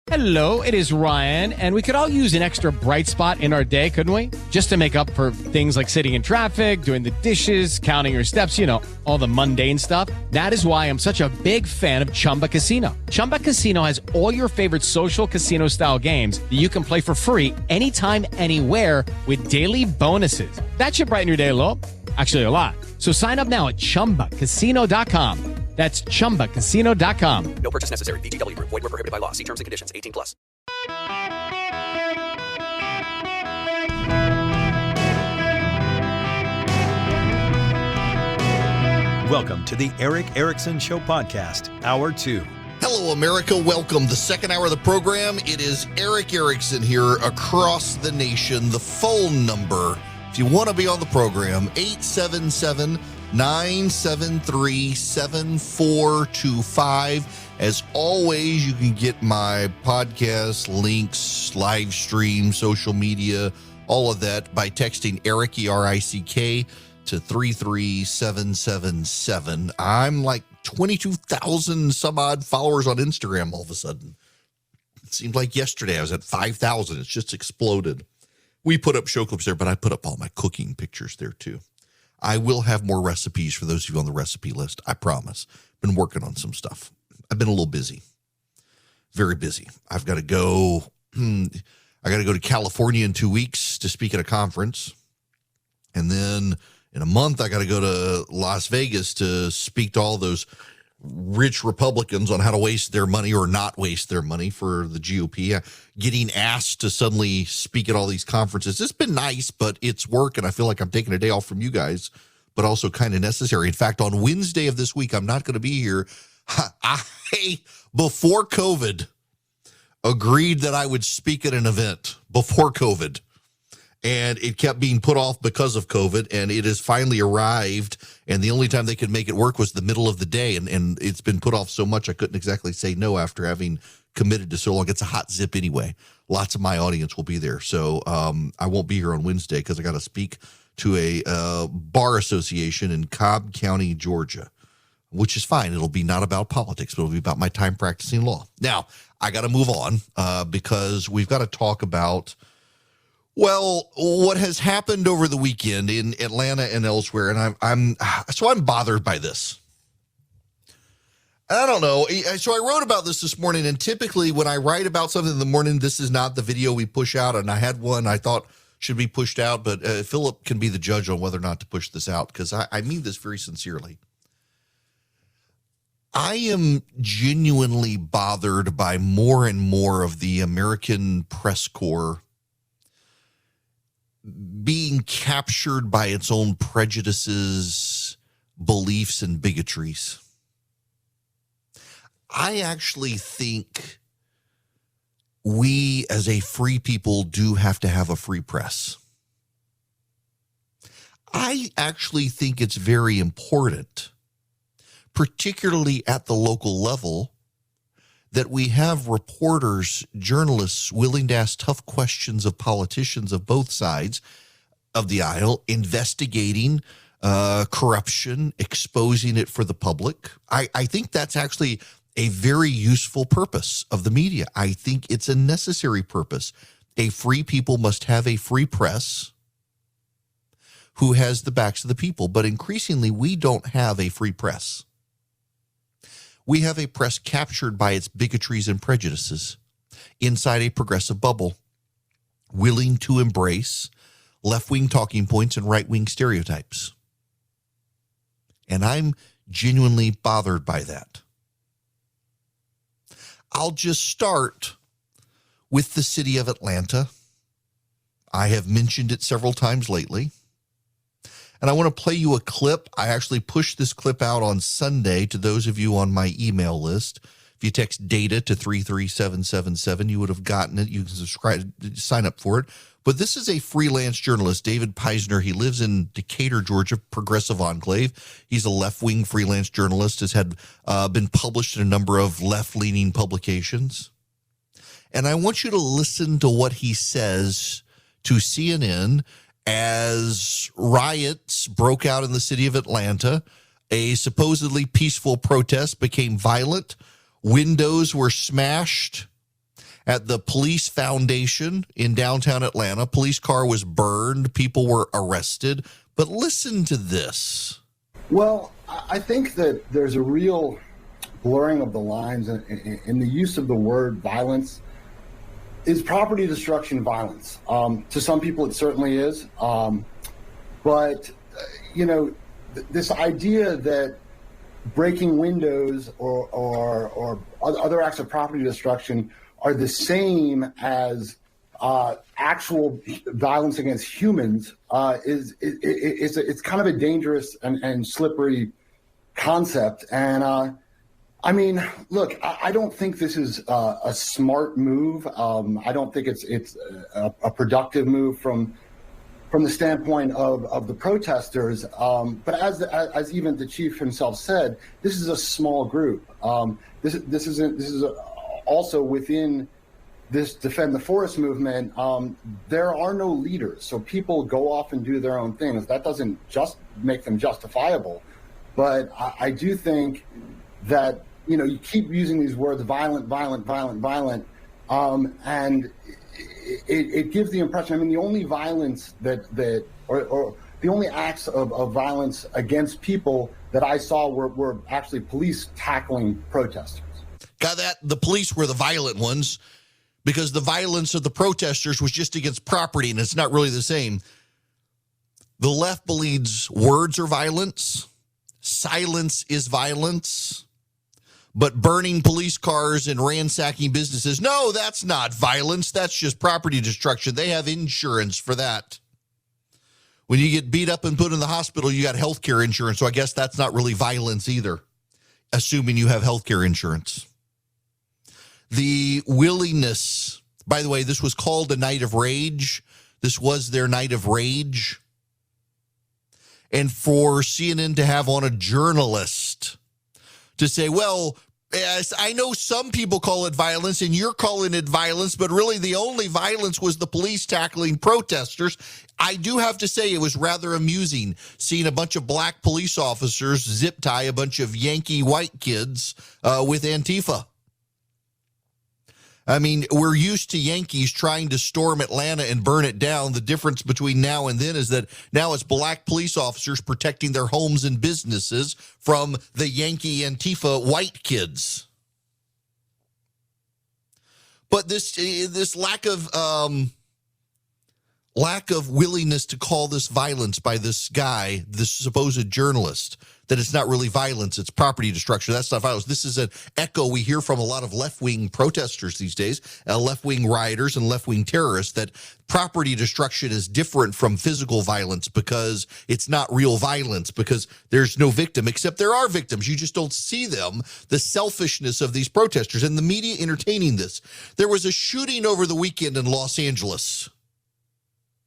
Hello, it is Ryan, and we could all use an extra bright spot in our day, couldn't we? Just to make up for things like sitting in traffic, doing the dishes, counting your steps, you know, all the mundane stuff. That is why I'm such a big fan of Chumba Casino. Chumba Casino has all your favorite social casino-style games that you can play for free anytime, anywhere with daily bonuses. That should brighten your day a little. Actually, a lot. So sign up now at ChumbaCasino.com. That's ChumbaCasino.com. No purchase necessary. VGW Group. Void where prohibited by law. See terms and conditions. 18 plus. Welcome to the Eric Erickson Show Podcast, Hour 2. Hello, America. Welcome. The second hour of the program. It is Eric Erickson here across the nation. The phone number, if you want to be on the program, 877-973-7425. As always, you can get my podcast, links, live stream, social media, all of that by texting Eric, E-R-I-C-K, to 33777. I'm like 22,000 some odd followers on Instagram all of a sudden. It seemed like yesterday I was at 5,000. It's just exploded. We put up show clips there, but I put up all my cooking pictures there too. I will have more recipes for those of you on the recipe list. I promise. Been working on some stuff. I've been a little busy, very busy. I've got to go. I got to go to California in 2 weeks to speak at a conference. And then in a month, I got to go to Las Vegas to speak to all those rich Republicans on how to waste their money or not waste their money for the GOP. Getting asked to suddenly speak at all these conferences. It's been nice, but it's work, and I feel like I'm taking a day off from you guys, but also kind of necessary. In fact, on Wednesday of this week, I'm not going to be here. I, before COVID, agreed that I would speak at an event before COVID. And it kept being put off because of COVID, and it has finally arrived. And the only time they could make it work was the middle of the day. And it's been put off so much I couldn't exactly say no after having committed to so long. It's a hot zip anyway. Lots of my audience will be there. So I won't be here on Wednesday because I got to speak to a bar association in Cobb County, Georgia, which is fine. It'll be not about politics, but it'll be about my time practicing law. Now, I got to move on because we've got to talk about, well, what has happened over the weekend in Atlanta and elsewhere, and I'm bothered by this. I don't know. So I wrote about this morning, and typically when I write about something in the morning, this is not the video we push out, and I had one I thought should be pushed out, but Philip can be the judge on whether or not to push this out, because I mean this very sincerely. I am genuinely bothered by more and more of the American press corps being captured by its own prejudices, beliefs, and bigotries. I actually think we as a free people do have to have a free press. I actually think it's very important, particularly at the local level, that we have reporters, journalists willing to ask tough questions of politicians of both sides of the aisle, investigating corruption, exposing it for the public. I think that's actually a very useful purpose of the media. I think it's a necessary purpose. A free people must have a free press who has the backs of the people. But increasingly, we don't have a free press. We have a press captured by its bigotries and prejudices inside a progressive bubble, willing to embrace left-wing talking points and right-wing stereotypes. And I'm genuinely bothered by that. I'll just start with the city of Atlanta. I have mentioned it several times lately. And I want to play you a clip. I actually pushed this clip out on Sunday to those of you on my email list. If you text DATA to 33777, you would have gotten it. You can subscribe, sign up for it. But this is a freelance journalist, David Peisner. He lives in Decatur, Georgia, Progressive Enclave. He's a left-wing freelance journalist, has had been published in a number of left-leaning publications. And I want you to listen to what he says to CNN as riots broke out in the city of Atlanta. A supposedly peaceful protest became violent. Windows were smashed. at the police foundation in downtown Atlanta. Police car was burned. People were arrested. But listen to this. Well, I think that there's a real blurring of the lines in the use of the word violence. Is property destruction violence? To some people, it certainly is. But, this idea that breaking windows or other acts of property destruction are the same as actual violence against humans it's kind of a dangerous and slippery concept. And look, I don't think this is a smart move. I don't think it's a productive move from the standpoint of the protesters. But as even the chief himself said, this is a small group. This is also within this Defend the Forest movement. There are no leaders, so people go off and do their own things. That doesn't just make them justifiable, but I do think that you keep using these words violent, and it gives the impression. The only violence or the only acts of violence against people that I saw were actually police tackling protesters. Got that? The police were the violent ones because the violence of the protesters was just against property, and it's not really the same. The left believes words are violence, silence is violence. But burning police cars and ransacking businesses, no, that's not violence. That's just property destruction. They have insurance for that. When you get beat up and put in the hospital, you got health care insurance. So I guess that's not really violence either, assuming you have health care insurance. The willingness, by the way, this was called a night of rage. This was their night of rage. And for CNN to have on a journalist to say, well, yes, I know some people call it violence and you're calling it violence, but really the only violence was the police tackling protesters. I do have to say it was rather amusing seeing a bunch of black police officers zip tie a bunch of Yankee white kids with Antifa. We're used to Yankees trying to storm Atlanta and burn it down. The difference between now and then is that now it's black police officers protecting their homes and businesses from the Yankee Antifa white kids. But this lack of willingness to call this violence by this guy, this supposed journalist, that it's not really violence, it's property destruction. That's not violence. This is an echo we hear from a lot of left-wing protesters these days, left-wing rioters and left-wing terrorists, that property destruction is different from physical violence because it's not real violence, because there's no victim, except there are victims. You just don't see them. The selfishness of these protesters and the media entertaining this. There was a shooting over the weekend in Los Angeles.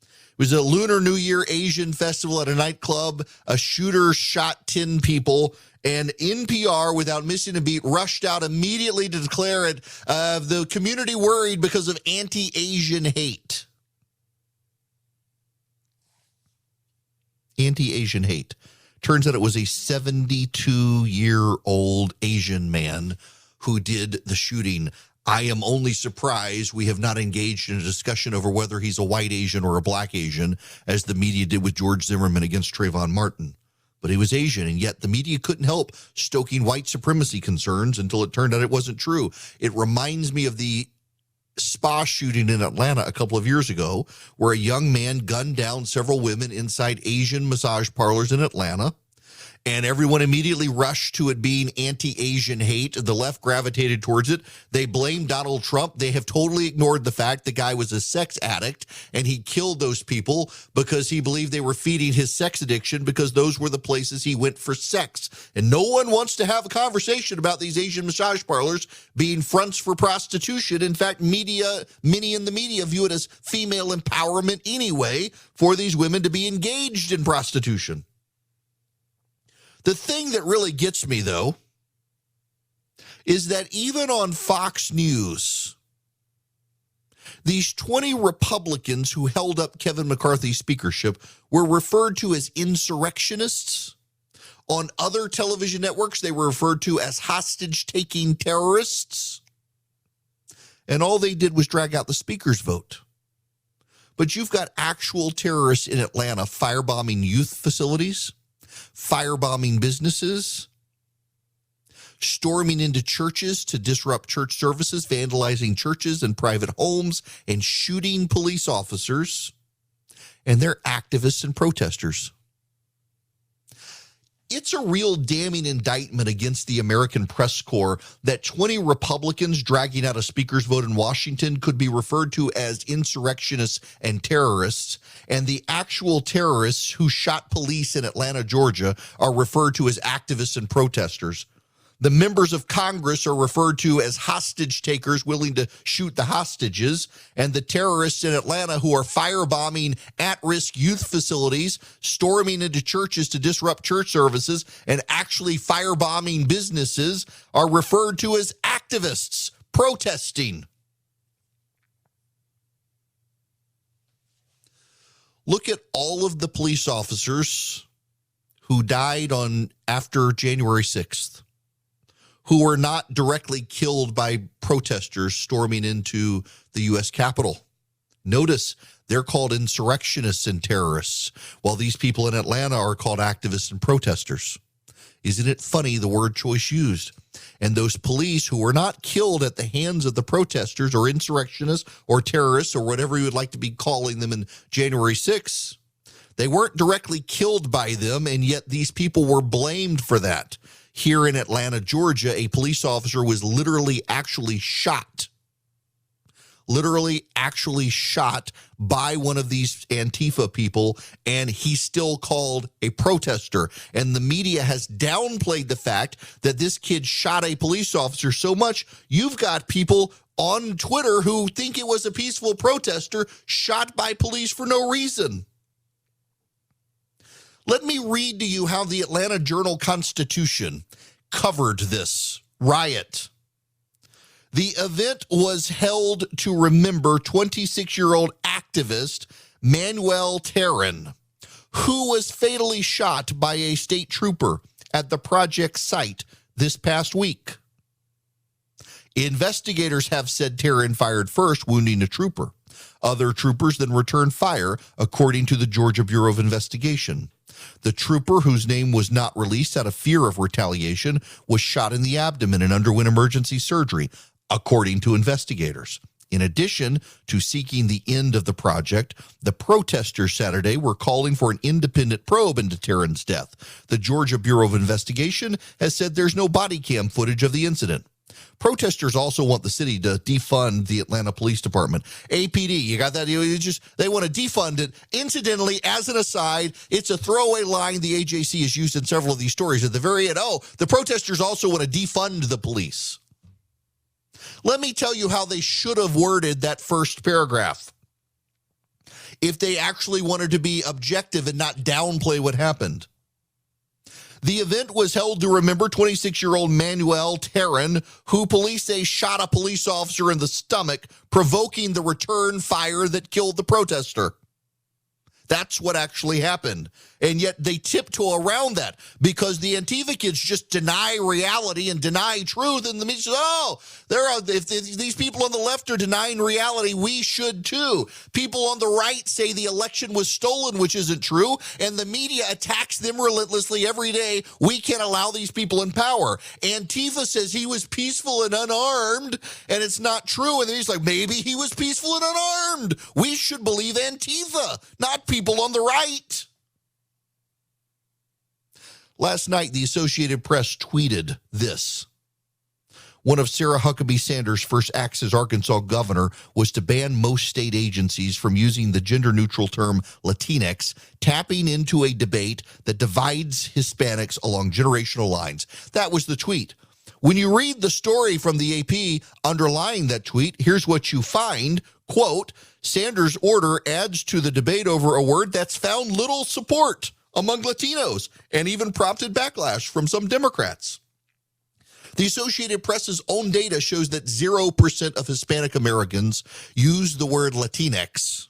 It was a Lunar New Year Asian festival at a nightclub. A shooter shot 10 people, and NPR, without missing a beat, rushed out immediately to declare it the community worried because of anti-Asian hate. Anti-Asian hate. Turns out it was a 72-year-old Asian man who did the shooting. I am only surprised we have not engaged in a discussion over whether he's a white Asian or a black Asian, as the media did with George Zimmerman against Trayvon Martin. But he was Asian, and yet the media couldn't help stoking white supremacy concerns until it turned out it wasn't true. It reminds me of the spa shooting in Atlanta a couple of years ago, where a young man gunned down several women inside Asian massage parlors in Atlanta. And everyone immediately rushed to it being anti-Asian hate. The left gravitated towards it. They blamed Donald Trump. They have totally ignored the fact the guy was a sex addict and he killed those people because he believed they were feeding his sex addiction because those were the places he went for sex. And no one wants to have a conversation about these Asian massage parlors being fronts for prostitution. In fact, many in the media view it as female empowerment anyway for these women to be engaged in prostitution. The thing that really gets me, though, is that even on Fox News, these 20 Republicans who held up Kevin McCarthy's speakership were referred to as insurrectionists. On other television networks, they were referred to as hostage-taking terrorists. and all they did was drag out the speaker's vote. But you've got actual terrorists in Atlanta firebombing youth facilities, firebombing businesses, storming into churches to disrupt church services, vandalizing churches and private homes, and shooting police officers. And they're activists and protesters. It's a real damning indictment against the American press corps that 20 Republicans dragging out a speaker's vote in Washington could be referred to as insurrectionists and terrorists, and the actual terrorists who shot police in Atlanta, Georgia, are referred to as activists and protesters. The members of Congress are referred to as hostage takers willing to shoot the hostages, and the terrorists in Atlanta who are firebombing at-risk youth facilities, storming into churches to disrupt church services, and actually firebombing businesses are referred to as activists protesting. Look at all of the police officers who died after January 6th. Who were not directly killed by protesters storming into the U.S. Capitol. Notice they're called insurrectionists and terrorists, while these people in Atlanta are called activists and protesters. Isn't it funny the word choice used? And those police who were not killed at the hands of the protesters or insurrectionists or terrorists or whatever you would like to be calling them in January 6th, they weren't directly killed by them, and yet these people were blamed for that. Here in Atlanta, Georgia, a police officer was literally actually shot by one of these Antifa people, and he's still called a protester. And the media has downplayed the fact that this kid shot a police officer so much, you've got people on Twitter who think it was a peaceful protester shot by police for no reason. Let me read to you how the Atlanta Journal-Constitution covered this riot. The event was held to remember 26-year-old activist Manuel Terran, who was fatally shot by a state trooper at the project site this past week. Investigators have said Terran fired first, wounding a trooper. Other troopers then returned fire, according to the Georgia Bureau of Investigation. The trooper, whose name was not released out of fear of retaliation, was shot in the abdomen and underwent emergency surgery, according to investigators. In addition to seeking the end of the project, the protesters Saturday were calling for an independent probe into Terran's death. The Georgia Bureau of Investigation has said there's no body cam footage of the incident. Protesters also want the city to defund the Atlanta Police Department. APD, you got that? They want to defund it. Incidentally, as an aside, it's a throwaway line the AJC has used in several of these stories. At the very end, the protesters also want to defund the police. Let me tell you how they should have worded that first paragraph. If they actually wanted to be objective and not downplay what happened. The event was held to remember 26-year-old Manuel Terran, who police say shot a police officer in the stomach, provoking the return fire that killed the protester. That's what actually happened. And yet they tiptoe around that because the Antifa kids just deny reality and deny truth. And the media says, if these people on the left are denying reality, we should too. People on the right say the election was stolen, which isn't true. And the media attacks them relentlessly every day. We can't allow these people in power. Antifa says he was peaceful and unarmed, and it's not true. And then he's like, maybe he was peaceful and unarmed. We should believe Antifa, not people on the right. Last night, the Associated Press tweeted this. One of Sarah Huckabee Sanders' first acts as Arkansas governor was to ban most state agencies from using the gender-neutral term Latinx, tapping into a debate that divides Hispanics along generational lines. That was the tweet. When you read the story from the AP underlying that tweet, here's what you find. Quote, Sanders' order adds to the debate over a word that's found little support among Latinos and even prompted backlash from some Democrats. The Associated Press's own data shows that 0% of Hispanic Americans use the word Latinx.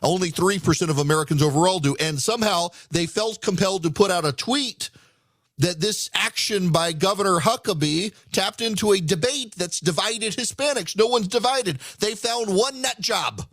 Only 3% of Americans overall do, and somehow they felt compelled to put out a tweet that this action by Governor Huckabee tapped into a debate that's divided Hispanics. No one's divided. They found one nut job.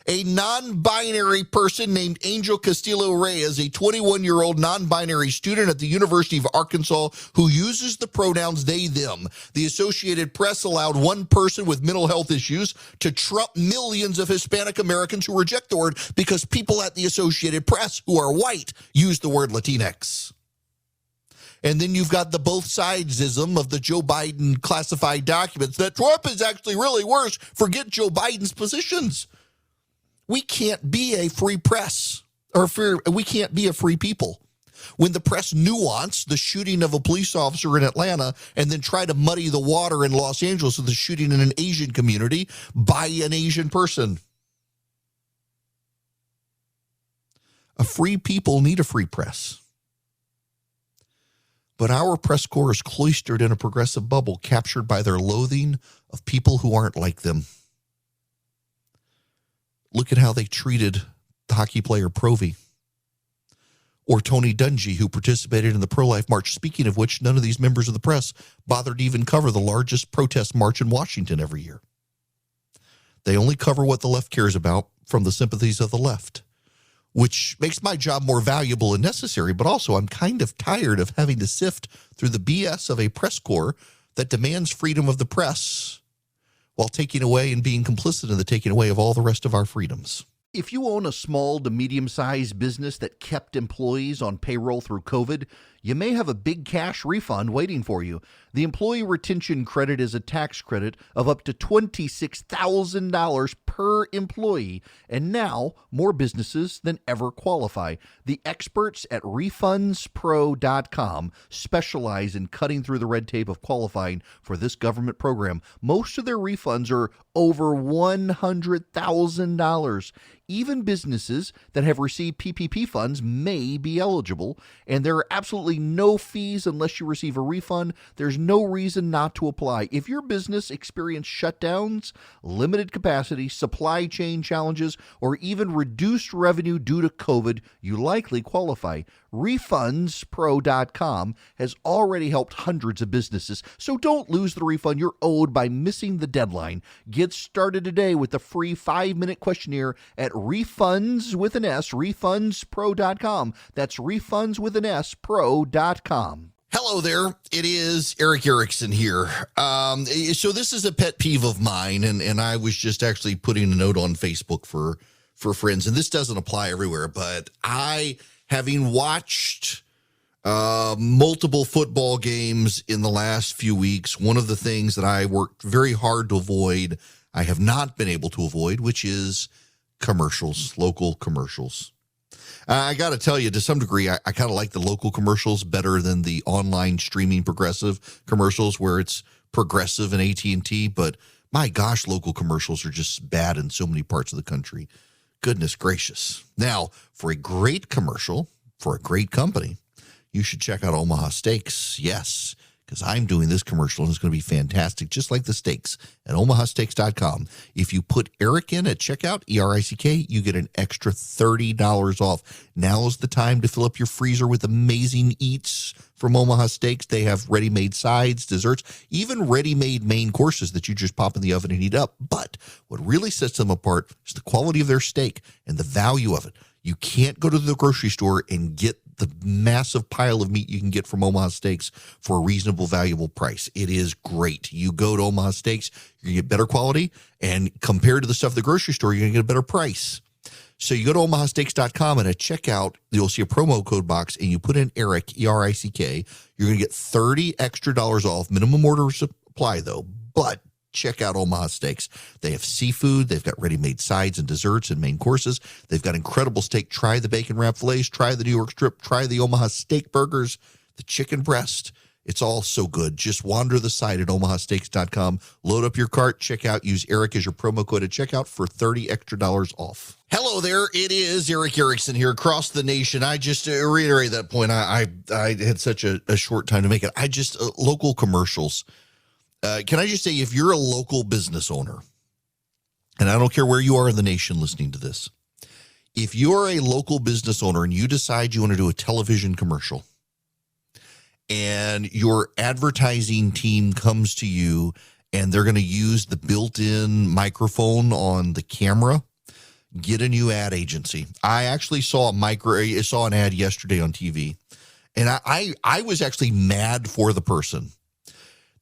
A non-binary person named Angel Castillo Reyes, a 21-year-old non-binary student at the University of Arkansas who uses the pronouns they, them. The Associated Press allowed one person with mental health issues to trump millions of Hispanic Americans who reject the word because people at the Associated Press who are white use the word Latinx. And then you've got the both sidesism of the Joe Biden classified documents that Trump is actually really worse. Forget Joe Biden's positions. We can't be a free press, we can't be a free people. When the press nuance the shooting of a police officer in Atlanta and then try to muddy the water in Los Angeles with the shooting in an Asian community by an Asian person. A free people need a free press. But our press corps is cloistered in a progressive bubble captured by their loathing of people who aren't like them. Look at how they treated the hockey player Provy or Tony Dungy, who participated in the pro-life march, speaking of which none of these members of the press bothered to even cover the largest protest march in Washington every year. They only cover what the left cares about from the sympathies of the left, which makes my job more valuable and necessary, but also I'm kind of tired of having to sift through the BS of a press corps that demands freedom of the press while taking away and being complicit in the taking away of all the rest of our freedoms. If you own a small to medium-sized business that kept employees on payroll through COVID, you may have a big cash refund waiting for you. The Employee Retention Credit is a tax credit of up to $26,000 per employee, and now more businesses than ever qualify. The experts at RefundsPro.com specialize in cutting through the red tape of qualifying for this government program. Most of their refunds are over $100,000. Even businesses that have received PPP funds may be eligible, and there are absolutely no fees unless you receive a refund. There's no reason not to apply. If your business experienced shutdowns, limited capacity, supply chain challenges, or even reduced revenue due to COVID, you likely qualify. RefundsPro.com has already helped hundreds of businesses, so don't lose the refund you're owed by missing the deadline. Get started today with the free 5-minute questionnaire at RefundsPro.com. That's RefundsPro.com. Hello there. It is Eric Erickson here. So this is a pet peeve of mine, and I was just actually putting a note on Facebook for friends, and this doesn't apply everywhere, but having watched multiple football games in the last few weeks, one of the things that I worked very hard to avoid, I have not been able to avoid, which is commercials, local commercials. I got to tell you, to some degree, I kind of like the local commercials better than the online streaming progressive commercials where it's Progressive and AT&T, but my gosh, local commercials are just bad in so many parts of the country. Goodness gracious. Now, for a great commercial, for a great company, you should check out Omaha Steaks. Yes, because I'm doing this commercial and it's going to be fantastic, just like the steaks at omahasteaks.com. If you put Eric in at checkout, ERICK, you get an extra $30 off. Now's the time to fill up your freezer with amazing eats from Omaha Steaks. They have ready-made sides, desserts, even ready-made main courses that you just pop in the oven and heat up. But what really sets them apart is the quality of their steak and the value of it. You can't go to the grocery store and get the massive pile of meat you can get from Omaha Steaks for a reasonable, valuable price. It is great. You go to Omaha Steaks, you're going to get better quality, and compared to the stuff at the grocery store, you're going to get a better price. So you go to omahasteaks.com, and at checkout, you'll see a promo code box, and you put in Eric, E-R-I-C-K. You're going to get $30 extra off. Minimum order supply, though, but check out Omaha Steaks. They have seafood. They've got ready-made sides and desserts and main courses. They've got incredible steak. Try the bacon wrap fillets. Try the New York strip. Try the Omaha steak burgers, the chicken breast. It's all so good. Just wander the site at omahasteaks.com. Load up your cart. Check out. Use Eric as your promo code at checkout for $30 extra off. Hello there. It is Eric Erickson here across the nation. I just reiterate that point. I had such a short time to make it. Local commercials. Can I just say, if you're a local business owner, and I don't care where you are in the nation listening to this, if you're a local business owner and you decide you want to do a television commercial, and your advertising team comes to you and they're going to use the built-in microphone on the camera, get a new ad agency. I actually saw an ad yesterday on TV, and I was actually mad for the person.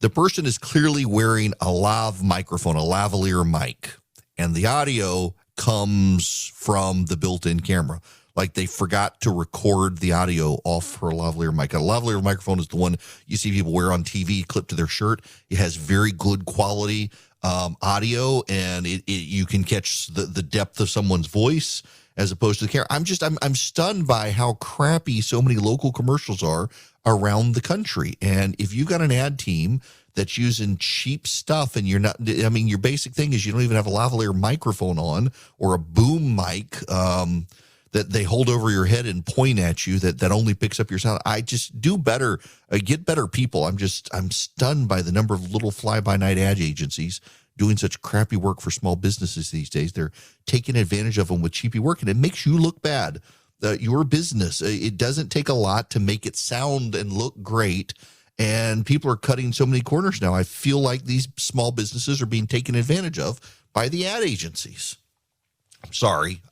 The person is clearly wearing a lav microphone, a lavalier mic, and the audio comes from the built-in camera. Like they forgot to record the audio off her lavalier mic. A lavalier microphone is the one you see people wear on TV, clipped to their shirt. It has very good quality audio, and you can catch the depth of someone's voice as opposed to the camera. I'm stunned by how crappy so many local commercials are around the country. And if you've got an ad team that's using cheap stuff and you're not, I mean, your basic thing is you don't even have a lavalier microphone on or a boom mic that they hold over your head and point at you that only picks up your sound. I just do better, get better people. I'm stunned by the number of little fly-by-night ad agencies doing such crappy work for small businesses these days. They're taking advantage of them with cheapy work, and it makes you look bad. Your business, it doesn't take a lot to make it sound and look great, and people are cutting so many corners now. I feel like these small businesses are being taken advantage of by the ad agencies. I'm sorry.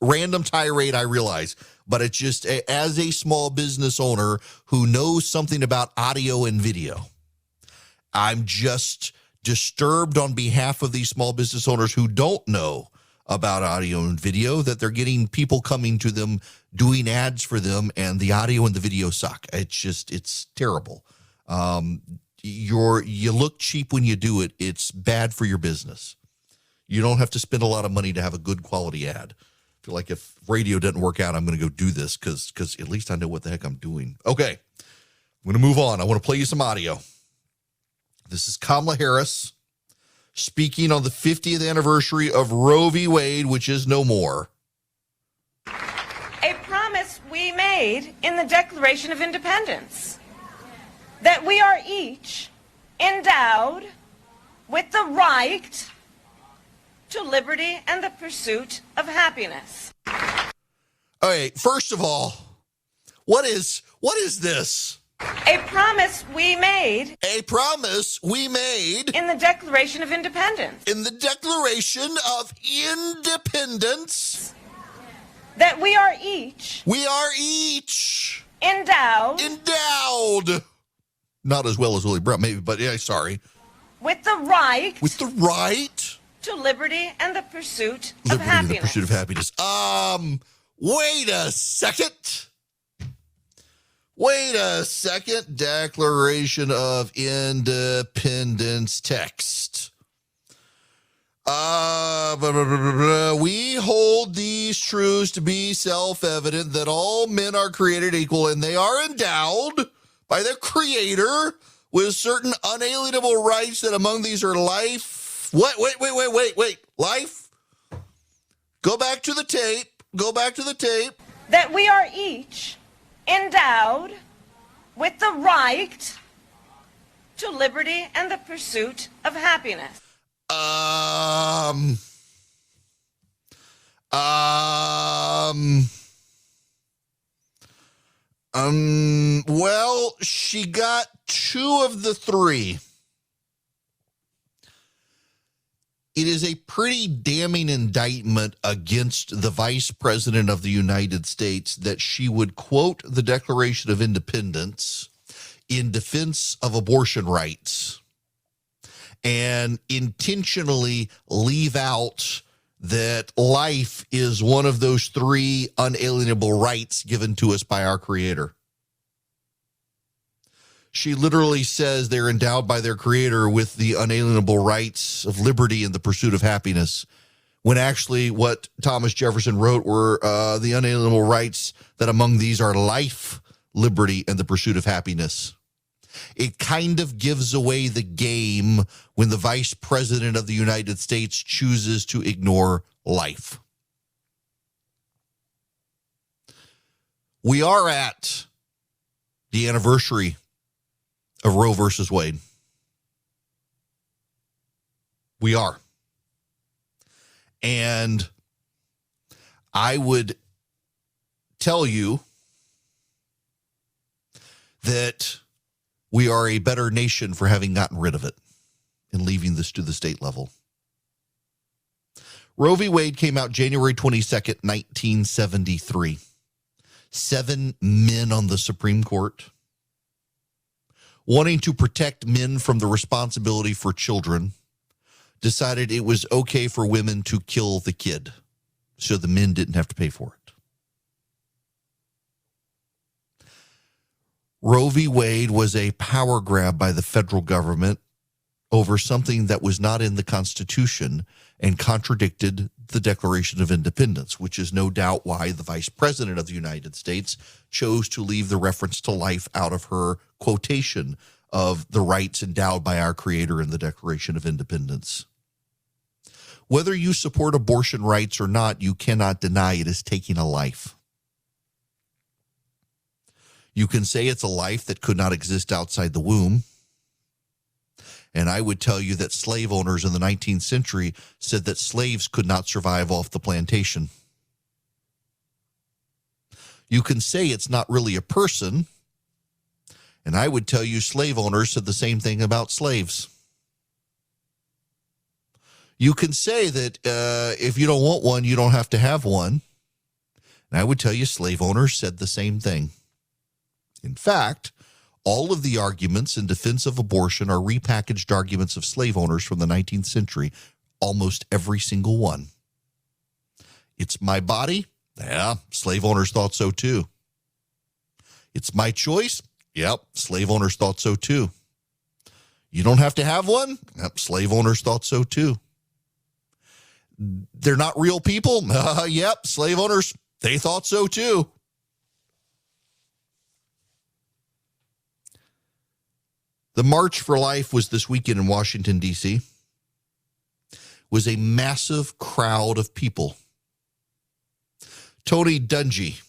Random tirade, I realize, but it's just as a small business owner who knows something about audio and video, I'm just disturbed on behalf of these small business owners who don't know about audio and video, that they're getting people coming to them doing ads for them, and the audio and the video suck. It's terrible. You look cheap when you do it. It's bad for your business. You don't have to spend a lot of money to have a good quality ad. I feel like if radio doesn't work out, I'm going to go do this because at least I know what the heck I'm doing. Okay, I'm going to move on. I want to play you some audio. This is Kamala Harris speaking on the 50th anniversary of Roe v. Wade, which is no more. A promise we made in the Declaration of Independence, that we are each endowed with the right to liberty and the pursuit of happiness. Okay, first of all, what is this? A promise we made. A promise we made. In the Declaration of Independence. In the Declaration of Independence. That we are each. We are each. Endowed. Endowed. Not as well as Willie Brown, maybe, but yeah, sorry. With the right. With the right. To liberty and the pursuit of happiness. Liberty and the pursuit of happiness. Wait a second. Wait a second. Declaration of Independence text. We hold these truths to be self-evident, that all men are created equal and they are endowed by their creator with certain unalienable rights, that among these are life. Wait. Life? Go back to the tape. That we are each endowed with the right to liberty and the pursuit of happiness. Well, she got two of the three. It is a pretty damning indictment against the Vice President of the United States that she would quote the Declaration of Independence in defense of abortion rights and intentionally leave out that life is one of those three unalienable rights given to us by our Creator. She literally says they're endowed by their Creator with the unalienable rights of liberty and the pursuit of happiness, when actually what Thomas Jefferson wrote were the unalienable rights, that among these are life, liberty, and the pursuit of happiness. It kind of gives away the game when the Vice President of the United States chooses to ignore life. We are at the anniversary of Roe versus Wade. We are. And I would tell you that we are a better nation for having gotten rid of it and leaving this to the state level. Roe v. Wade came out January 22nd, 1973. 7 men on the Supreme Court, wanting to protect men from the responsibility for children, decided it was okay for women to kill the kid so the men didn't have to pay for it. Roe v. Wade was a power grab by the federal government over something that was not in the Constitution and contradicted the Declaration of Independence, which is no doubt why the Vice President of the United States chose to leave the reference to life out of her quotation of the rights endowed by our Creator in the Declaration of Independence. Whether you support abortion rights or not, you cannot deny it is taking a life. You can say it's a life that could not exist outside the womb. And I would tell you that slave owners in the 19th century said that slaves could not survive off the plantation. You can say it's not really a person. And I would tell you slave owners said the same thing about slaves. You can say that if you don't want one, you don't have to have one. And I would tell you slave owners said the same thing. In fact, all of the arguments in defense of abortion are repackaged arguments of slave owners from the 19th century, almost every single one. It's my body? Yeah, slave owners thought so too. It's my choice? Yep, slave owners thought so too. You don't have to have one? Yep, slave owners thought so too. They're not real people? Yep, slave owners, they thought so too. The March for Life was this weekend in Washington, D.C. Was a massive crowd of people. Tony Dungy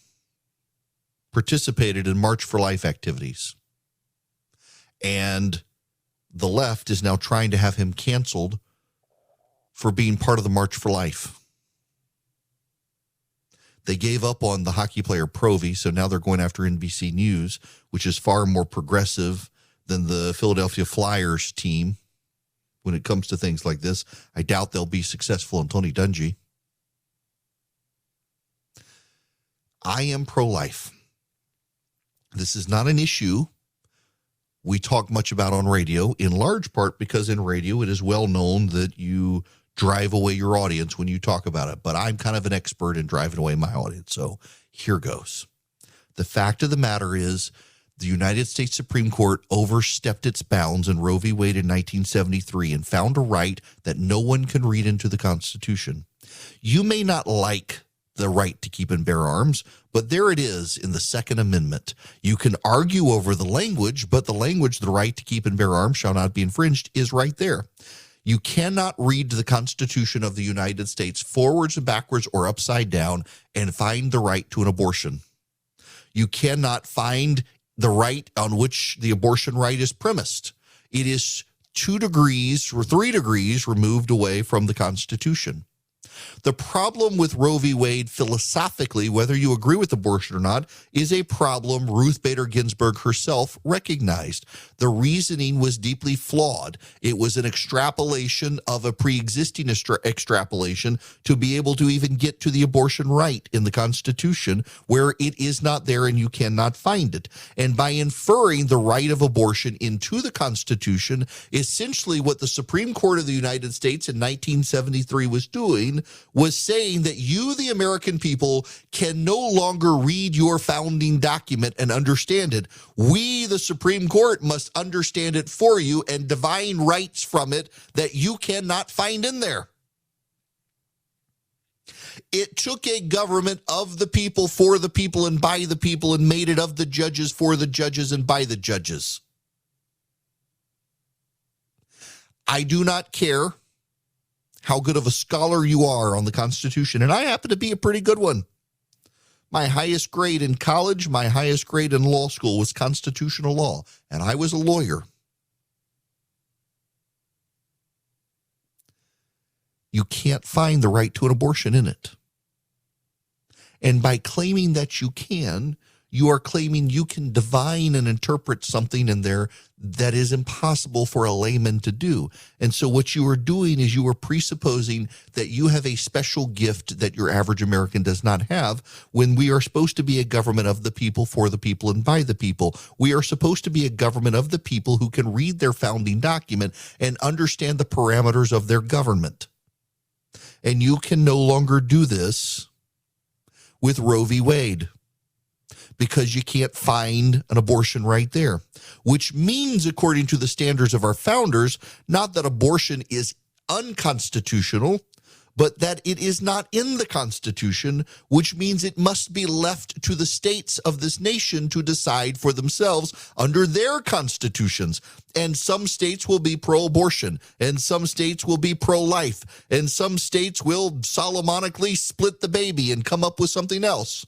participated in March for Life activities. And the left is now trying to have him canceled for being part of the March for Life. They gave up on the hockey player Provy, so now they're going after NBC News, which is far more progressive than the Philadelphia Flyers team when it comes to things like this. I doubt they'll be successful in Tony Dungy. I am pro-life. This is not an issue we talk much about on radio, in large part because in radio it is well known that you drive away your audience when you talk about it. But I'm kind of an expert in driving away my audience, so here goes. The fact of the matter is, the United States Supreme Court overstepped its bounds in Roe v. Wade in 1973 and found a right that no one can read into the Constitution. You may not like the right to keep and bear arms, but there it is in the Second Amendment. You can argue over the language, but the language, the right to keep and bear arms shall not be infringed, is right there. You cannot read the Constitution of the United States forwards and backwards or upside down and find the right to an abortion. You cannot find the right on which the abortion right is premised. It is 2 degrees or 3 degrees removed away from the Constitution. The problem with Roe v. Wade philosophically, whether you agree with abortion or not, is a problem Ruth Bader Ginsburg herself recognized. The reasoning was deeply flawed. It was an extrapolation of a pre-existing extrapolation to be able to even get to the abortion right in the Constitution, where it is not there and you cannot find it. And by inferring the right of abortion into the Constitution, essentially what the Supreme Court of the United States in 1973 was doing was saying that you, the American people, can no longer read your founding document and understand it. We, the Supreme Court, must understand it for you and divine rights from it that you cannot find in there. It took a government of the people, for the people, and by the people, and made it of the judges, for the judges, and by the judges. I do not care how good of a scholar you are on the Constitution, and I happen to be a pretty good one. My highest grade in college, my highest grade in law school was constitutional law, and I was a lawyer. You can't find the right to an abortion in it. And by claiming that you can, You are claiming you can divine and interpret something in there that is impossible for a layman to do. And so what you are doing is you are presupposing that you have a special gift that your average American does not have, when we are supposed to be a government of the people, for the people, and by the people. We are supposed to be a government of the people who can read their founding document and understand the parameters of their government. And you can no longer do this with Roe v. Wade, because you can't find an abortion right there, which means, according to the standards of our founders, not that abortion is unconstitutional, but that it is not in the Constitution, which means it must be left to the states of this nation to decide for themselves under their constitutions. And some states will be pro-abortion, and some states will be pro-life, and some states will solomonically split the baby and come up with something else.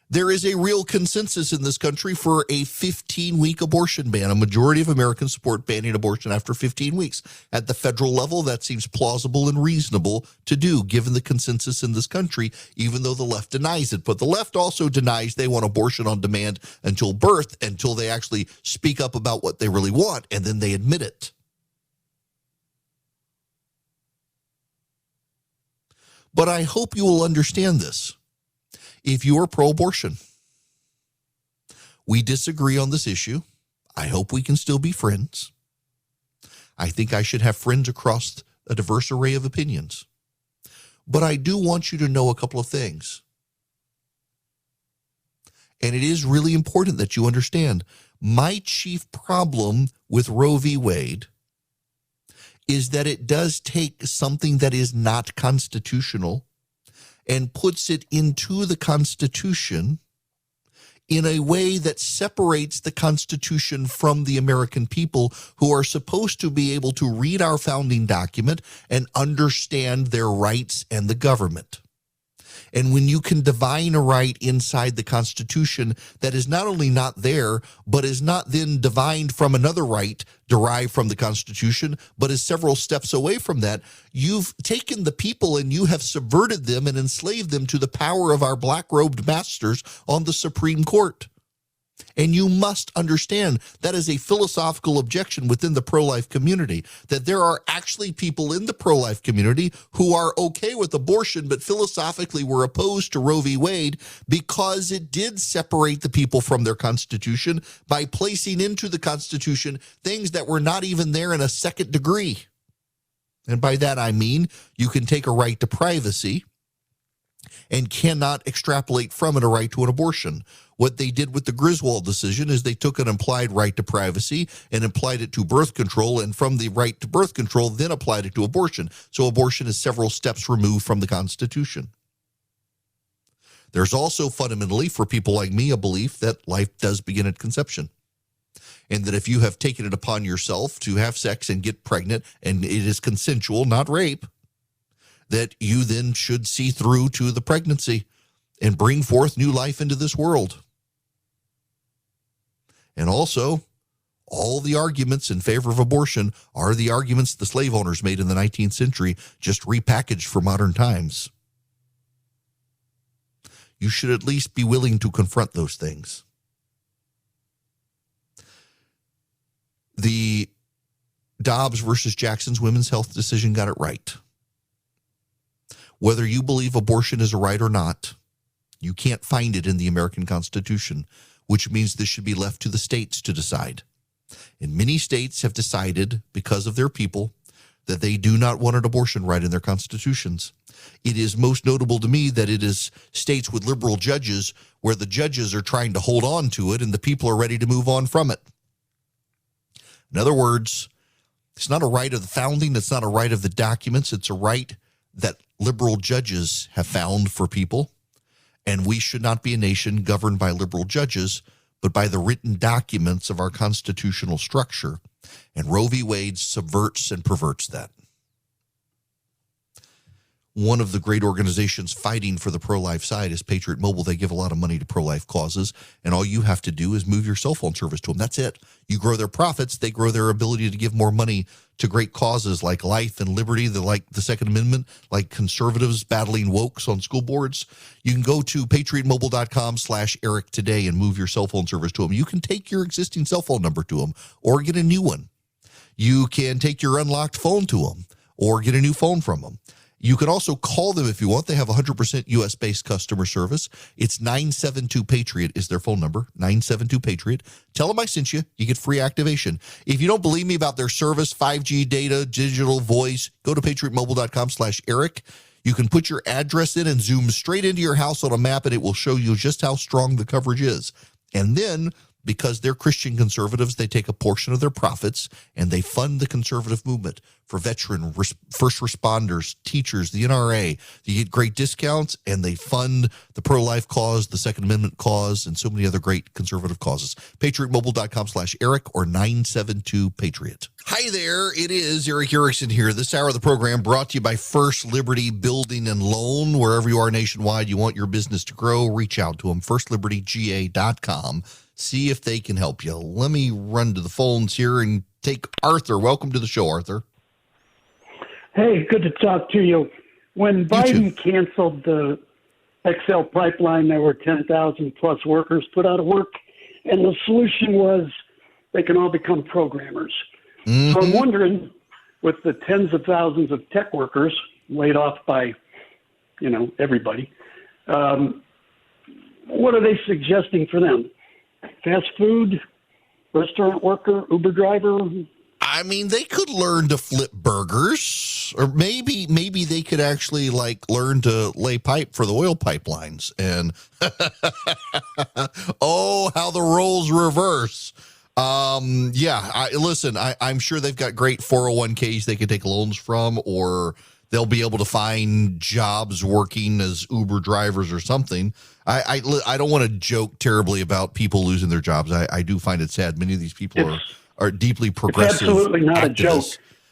There is a real consensus in this country for a 15-week abortion ban. A majority of Americans support banning abortion after 15 weeks. At the federal level, that seems plausible and reasonable to do, given the consensus in this country, even though the left denies it. But the left also denies they want abortion on demand until birth, until they actually speak up about what they really want, and then they admit it. But I hope you will understand this. If you are pro-abortion, we disagree on this issue. I hope we can still be friends. I think I should have friends across a diverse array of opinions. But I do want you to know a couple of things. And it is really important that you understand. My chief problem with Roe v. Wade is that it does take something that is not constitutional and puts it into the Constitution in a way that separates the Constitution from the American people, who are supposed to be able to read our founding document and understand their rights and the government. And when you can divine a right inside the Constitution that is not only not there, but is not then divined from another right derived from the Constitution, but is several steps away from that, you've taken the people and you have subverted them and enslaved them to the power of our black-robed masters on the Supreme Court. And you must understand that is a philosophical objection within the pro-life community, that there are actually people in the pro-life community who are okay with abortion, but philosophically were opposed to Roe v. Wade because it did separate the people from their Constitution by placing into the Constitution things that were not even there in a second degree. And by that I mean you can take a right to privacy and cannot extrapolate from it a right to an abortion. What they did with the Griswold decision is they took an implied right to privacy and applied it to birth control, and from the right to birth control then applied it to abortion. So abortion is several steps removed from the Constitution. There's also fundamentally, for people like me, a belief that life does begin at conception, and that if you have taken it upon yourself to have sex and get pregnant, and it is consensual, not rape, that you then should see through to the pregnancy and bring forth new life into this world. And also, all the arguments in favor of abortion are the arguments the slave owners made in the 19th century, just repackaged for modern times. You should at least be willing to confront those things. The Dobbs versus Jackson's women's health decision got it right. Whether you believe abortion is a right or not, you can't find it in the American Constitution, which means this should be left to the states to decide. And many states have decided, because of their people, that they do not want an abortion right in their constitutions. It is most notable to me that it is states with liberal judges where the judges are trying to hold on to it and the people are ready to move on from it. In other words, it's not a right of the founding, it's not a right of the documents, it's a right that liberal judges have found for people. And we should not be a nation governed by liberal judges, but by the written documents of our constitutional structure. And Roe v. Wade subverts and perverts that. one of the great organizations fighting for the pro-life side is Patriot Mobile. They give a lot of money to pro-life causes, and all you have to do is move your cell phone service to them. That's it. You grow their profits. They grow their ability to give more money to great causes like life and liberty, like the Second Amendment, like conservatives battling wokes on school boards. You can go to patriotmobile.com/Eric today and move your cell phone service to them. You can take your existing cell phone number to them or get a new one. You can take your unlocked phone to them or get a new phone from them. You can also call them if you want. They have 100% U.S.-based customer service. It's 972-PATRIOT is their phone number, 972-PATRIOT. Tell them I sent you. You get free activation. If you don't believe me about their service, 5G data, digital voice, go to patriotmobile.com/Eric. You can put your address in and zoom straight into your house on a map, and it will show you just how strong the coverage is. And then, because they're Christian conservatives, they take a portion of their profits and they fund the conservative movement for veteran, first responders, teachers, the NRA. You get great discounts, and they fund the pro-life cause, the Second Amendment cause, and so many other great conservative causes. PatriotMobile.com/Eric or 972-PATRIOT. Hi there, it is Eric Erickson here. This hour of the program brought to you by First Liberty Building and Loan. Wherever you are nationwide, you want your business to grow, reach out to them, firstlibertyga.com. See if they can help you. Let me run to the phones here and take Arthur. Welcome to the show, Arthur. Hey, good to talk to you. When Biden canceled the XL pipeline, there were 10,000 plus workers put out of work, and the solution was they can all become programmers. So I'm wondering, with the tens of thousands of tech workers laid off by, everybody, what are they suggesting for them? Fast food, restaurant worker, Uber driver? I mean, they could learn to flip burgers, or maybe they could actually learn to lay pipe for the oil pipelines. And oh, how the roles reverse. I'm sure they've got great 401ks they could take loans from, or they'll be able to find jobs working as Uber drivers or something. I don't want to joke terribly about people losing their jobs. I do find it sad. Many of these people are deeply progressive. It's absolutely not activists. A joke.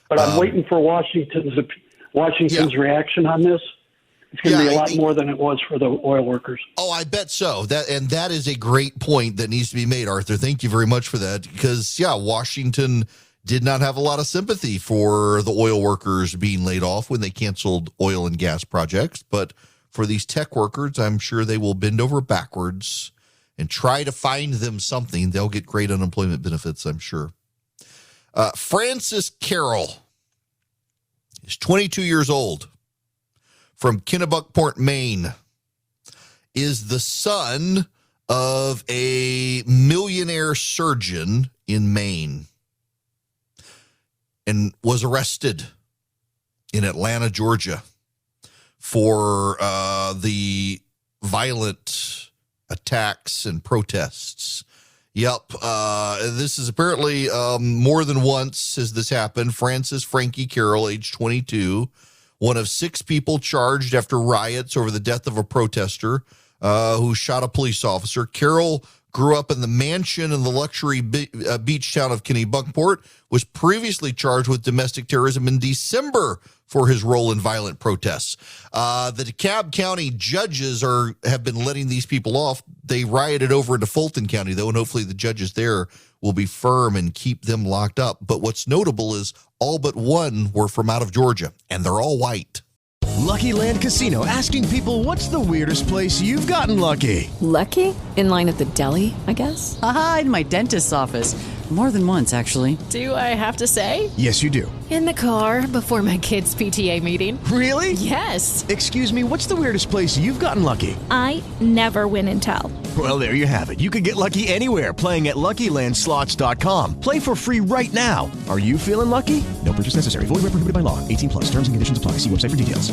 But I'm waiting for Washington's reaction on this. It's going to be a lot more than it was for the oil workers. Oh, I bet so. That is a great point that needs to be made, Arthur. Thank you very much for that. Because, Washington did not have a lot of sympathy for the oil workers being laid off when they canceled oil and gas projects. But for these tech workers, I'm sure they will bend over backwards and try to find them something. They'll get great unemployment benefits, I'm sure. Francis Carroll is 22 years old, from Kennebunkport, Maine, is the son of a millionaire surgeon in Maine, and was arrested in Atlanta, Georgia, for the violent attacks and protests. This is apparently more than once has this happened. Francis Frankie Carroll, age 22, one of 6 people charged after riots over the death of a protester who shot a police officer. Carroll grew up in the mansion in the luxury beach town of Kennebunkport, was previously charged with domestic terrorism in December for his role in violent protests. The DeKalb County judges have been letting these people off. They rioted over into Fulton County, though, and hopefully the judges there will be firm and keep them locked up. But what's notable is all but one were from out of Georgia, and they're all white. Lucky Land Casino, asking people, what's the weirdest place you've gotten lucky? Lucky? In line at the deli, I guess? Aha, in my dentist's office. More than once, actually. Do I have to say? Yes, you do. In the car before my kids' PTA meeting. Really? Yes. Excuse me, what's the weirdest place you've gotten lucky? I never win and tell. Well, there you have it. You can get lucky anywhere, playing at LuckyLandSlots.com. Play for free right now. Are you feeling lucky? No purchase necessary. Void where prohibited by law. 18+. Terms and conditions apply. See website for details.